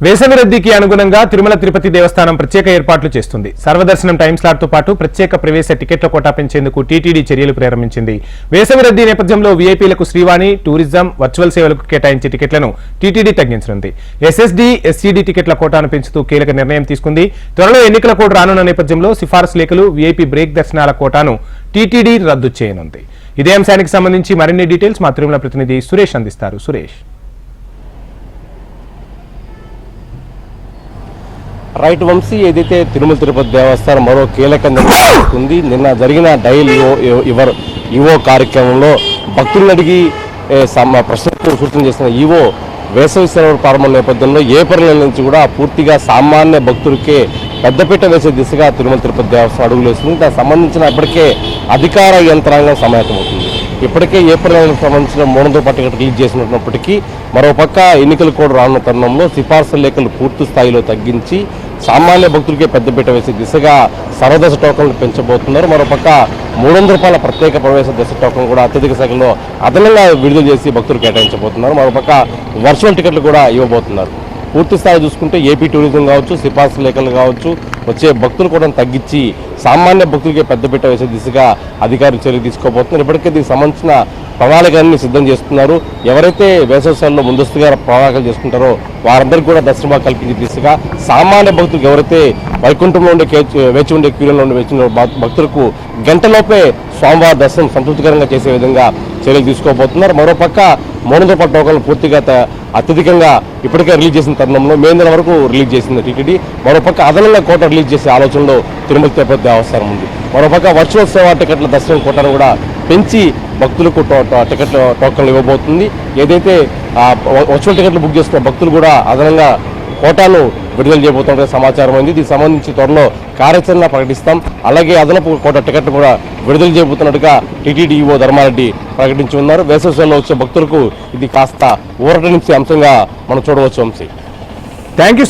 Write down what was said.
వేసవి రద్దీకి అనుగుణంగా తిరుమల తిరుపతి దేవస్థానం ప్రత్యేక ఏర్పాట్లు చేస్తుంది. సర్వదర్శనం టైం స్లాట్ తో పాటు ప్రత్యేక ప్రవేశ టికెట్ల కోటా పెంచేందుకు టీటీడీ చర్యలు ప్రారంభించింది. వేసవి రద్దీ నేపథ్యంలో వీఐపీలకు శ్రీవాణి, టూరిజం, వర్చువల్ సేవలకు కేటాయించే టికెట్లను టీటీడీ తగ్గించనుంది. ఎస్ఎస్డీ, ఎస్సీడీ టికెట్ల కోటాను పెంచుతూ కీలక నిర్ణయం తీసుకుంది. త్వరలో ఎన్నికల కోడ్ రానున్న నేపథ్యంలో సిఫారసు లేఖలు, వీఐపీ బ్రేక్ దర్శనాల కోటాను టీటీడీ రద్దు చేయనుంది. ఇదే అంశానికి సంబంధించి మరిన్ని డీటెయిల్స్ మా తిరుమల ప్రతినిధి సురేష్ అందిస్తారు. సురేష్. రైట్ వంశీ, ఏదైతే తిరుమల తిరుపతి దేవస్థానం మరో కీలక నిర్ణయం ఉంది. నిన్న జరిగిన డైల్ ఈవో కార్యక్రమంలో భక్తులను అడిగి ప్రశ్నకు సూచన చేసిన ఈవో వేసవి సెలవుల ప్రారంభం నేపథ్యంలో ఏప్రిల్ నెల నుంచి కూడా పూర్తిగా సామాన్య భక్తులకే పెద్దపీట వేసే దిశగా తిరుమల తిరుపతి దేవస్థానం అడుగులు వేస్తుంది. దానికి సంబంధించిన అప్పటికే అధికార యంత్రాంగం సమాయత్తమవుతుంది. ఇప్పటికే ఏప్రిల్ నెలకు సంబంధించిన 300 టికెట్ రిలీజ్ చేసినప్పటికీ మరోపక్క ఎన్నికలు కూడా రానున్న తరుణంలో సిఫార్సు లేఖలు పూర్తి స్థాయిలో తగ్గించి సామాన్య భక్తులకే పెద్దపీట వేసే దిశగా సర్వదశ టోకన్లు పెంచబోతున్నారు. మరోపక్క ₹300 ప్రత్యేక ప్రవేశ దశ టోకన్ కూడా అత్యధిక సంఖ్యలో అదనంగా విడుదల చేసి భక్తులు కేటాయించబోతున్నారు. మరోపక్క వర్చువల్ టికెట్లు కూడా ఇవ్వబోతున్నారు. పూర్తి స్థాయి చూసుకుంటే ఏపీ టూరిజం కావచ్చు, సిఫార్సు లేఖలు కావచ్చు, వచ్చే భక్తులు కూడా తగ్గించి సామాన్య భక్తులకే పెద్దపీట వేసే దిశగా అధికారులు చర్యలు తీసుకోబోతున్నారు. ఇప్పటికే దీనికి సంబంధించిన ప్రణాళికలన్నీ సిద్ధం చేస్తున్నారు. ఎవరైతే వేసవిలో ముందస్తుగా ప్రణాళికలు చేసుకుంటారో వారందరికీ కూడా దర్శనం కల్పించే దిశగా సామాన్య భక్తులకు ఎవరైతే వైకుంఠంలో ఉండే వేచి ఉండే క్యూలో ఉండే వేచి భక్తులకు గంటలోపే స్వామివారి దర్శనం సంతృప్తికరంగా చేసే విధంగా చర్యలు తీసుకోబోతున్నారు. మరోపక్క 300 టోకన్లు పూర్తిగా అత్యధికంగా ఇప్పటికే రిలీజ్ చేసిన తరుణంలో మే నెల వరకు రిలీజ్ చేసింది టీటీడీ. మరోపక్క అదనంగా కోట రిలీజ్ చేసే ఆలోచనలో తిరుమల తిరుపతి దేవస్థానం ఉంది. మరోపక్క వర్చువల్ సేవా టికెట్ల దర్శనం కోటను కూడా పెంచి భక్తులకు టికెట్ల టోకన్లు ఇవ్వబోతుంది. ఏదైతే వర్చువల్ టికెట్లు బుక్ చేసుకున్న భక్తులు కూడా అదనంగా కోటాను విడుదల చేయబోతున్న సమాచారం అయింది. దీనికి సంబంధించి త్వరలో కార్యాచరణ ప్రకటిస్తాం. అలాగే అదనపు కోట టికెట్లు కూడా విడుదల చేయబోతున్నట్టుగా టీటీడీ ఈవో ధర్మారెడ్డి ప్రకటించి ఉన్నారు. వేసవిలో వచ్చే భక్తులకు ఇది కాస్త ఊరటనిచ్చే అంశంగా మనం చూడవచ్చు వంశీ. Thank you.